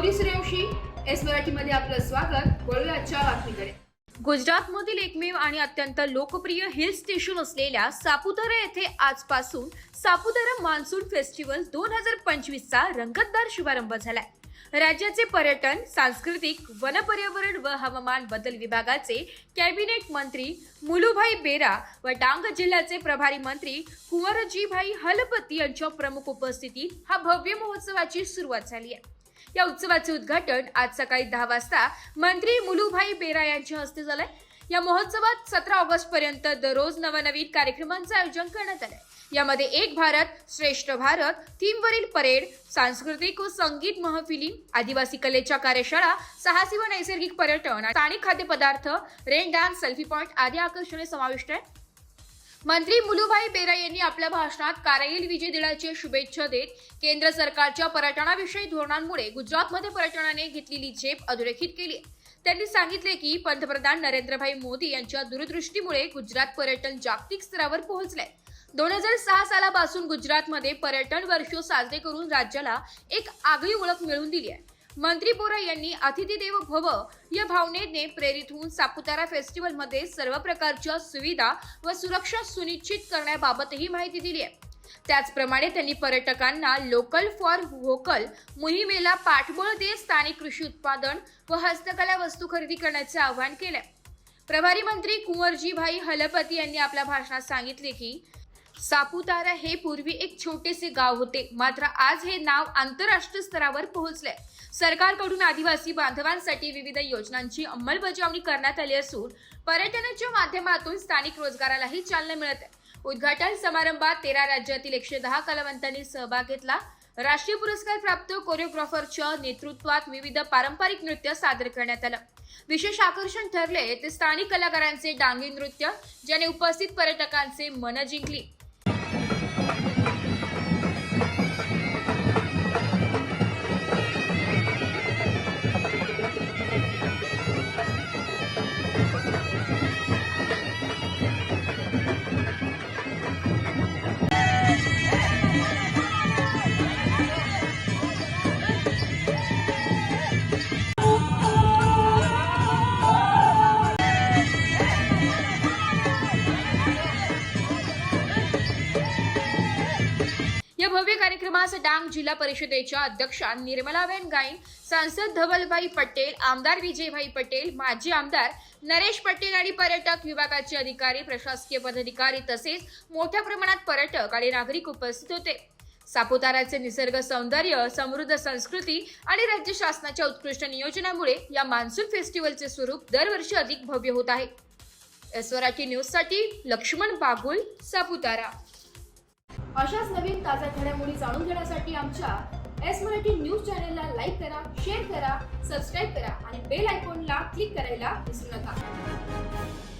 Gauri Suryavanshi S मराठीमध्ये आपलं स्वागत। वळूया आजच्या बातमीकडे। गुजरातमधील एकमेव आणि अत्यंत लोकप्रिय हिल स्टेशन असलेल्या सापुतारा येथे आजपासून सापुतारा मान्सून फेस्टिवल 2025 चा रंगतदार शुभारंभ झालाय। राज्याचे पर्यटन, सांस्कृतिक, वन पर्यावरण व हवामान बदल विभागाचे कॅबिनेट मंत्री मुलुभाई बेरा व डांग जिल्ह्याचे प्रभारी मंत्री कुंवरजीभाई हलपती यांच्या प्रमुख उपस्थितीत हा भव्य महोत्सवाची सुरुवात झाली आहे। या उत्सवाचे उद्घाटन आज सकाळी 10 वाजता मंत्री मुलुभाई बेरा यांच्या हस्ते झाले। या महोत्सवात 17 ऑगस्ट पर्यंत दररोज नवनवीन कार्यक्रमांचे आयोजन करण्यात आले। यामध्ये एक भारत श्रेष्ठ भारत थीमवरील परेड, सांस्कृतिक व संगीत महफिली, आदिवासी कलेच्या कार्यशाळा, साहसी व नैसर्गिक पर्यटन, स्थानिक खाद्यपदार्थ, रेन डान्स, सेल्फी पॉइंट आदी आकर्षणे समाविष्ट आहेत। मंत्री मुलुभाई बेरा यांनी आपल्या भाषणात कारगिल विजय दिनाच्या शुभेच्छा देत केंद्र सरकारच्या पर्यटनाविषयी धोरणांमुळे गुजरातमध्ये पर्यटनाने घेतलेली झेप अधोरेखित केली। त्यांनी सांगितले की पंतप्रधान नरेंद्रभाई मोदी यांच्या दूरदृष्टीमुळे गुजरात पर्यटन जागतिक स्तरावर पोहोचले। 2006 सालापासून गुजरातमध्ये पर्यटन वर्ष साजरे करून राज्याला एक आगळी ओळख मिळवून दिली आहे। मंत्री बोरा यांनी अतिथी देवो भव या भावनेने प्रेरित होऊन सापुतारा फेस्टिवलमध्ये सर्व प्रकारच्या सुविधा व सुरक्षा सुनिश्चित करण्याबाबतही माहिती दिली आहे। त्याचप्रमाणे त्यांनी पर्यटकांना लोकल फॉर व्होकल मोहिमेला पाठबळ देत स्थानिक कृषी उत्पादन व हस्तकला वस्तू खरेदी करण्याचे आवाहन केले। प्रभारी मंत्री कुंवरजीभाई हलपती यांनी आपल्या भाषणात सांगितले की सापुतारा हे पूर्वी एक छोटेसे गाव होते, मात्र आज हे नाव आंतरराष्ट्रीय स्तरावर पोहोचले। सरकारकडून आदिवासी बांधवांसाठी विविध योजनांची अंमलबजावणी करण्यात आली असून पर्यटनाच्या माध्यमातून स्थानिक रोजगारालाही चालना मिळत आहे। उद्घाटन समारंभात 13 राज्यातील 110 कलावंतांनी सहभाग घेतला। राष्ट्रीय पुरस्कार प्राप्त कोरिओग्राफरच्या नेतृत्वात विविध पारंपरिक नृत्य सादर करण्यात आलं। विशेष आकर्षण ठरले ते स्थानिक कलाकारांचे डांगी नृत्य, ज्याने उपस्थित पर्यटकांचे मन जिंकली। या भव्य कार्यक्रमास डांग जिल्हा परिषदेच्या अध्यक्षा निर्मलाबेन गाईन, सांसद धवलभाई पटेल, आमदार विजयभाई पटेल, माजी आमदार नरेश पटेल आणि पर्यटक विभागाचे अधिकारी, प्रशासकीय पदाधिकारी तसेच मोठ्या प्रमाणात पर्यटक आणि नागरिक उपस्थित होते। सापुताराचे निसर्ग सौंदर्य, समृद्ध संस्कृती आणि राज्य शासनाच्या उत्कृष्ट नियोजनामुळे या मान्सून फेस्टिवलचे स्वरूप दरवर्षी अधिक भव्य होत आहे। एस मराठी न्यूज साठी लक्ष्मण बागुल, सापुतारा। अशाच नवीन ताज्या घडामोडी जाणून घेण्यासाठी आमच्या एस मराठी न्यूज चॅनलला लाईक करा, शेअर करा, सबस्क्राईब करा आणि बेल आयकॉनला क्लिक करायला विसरू नका।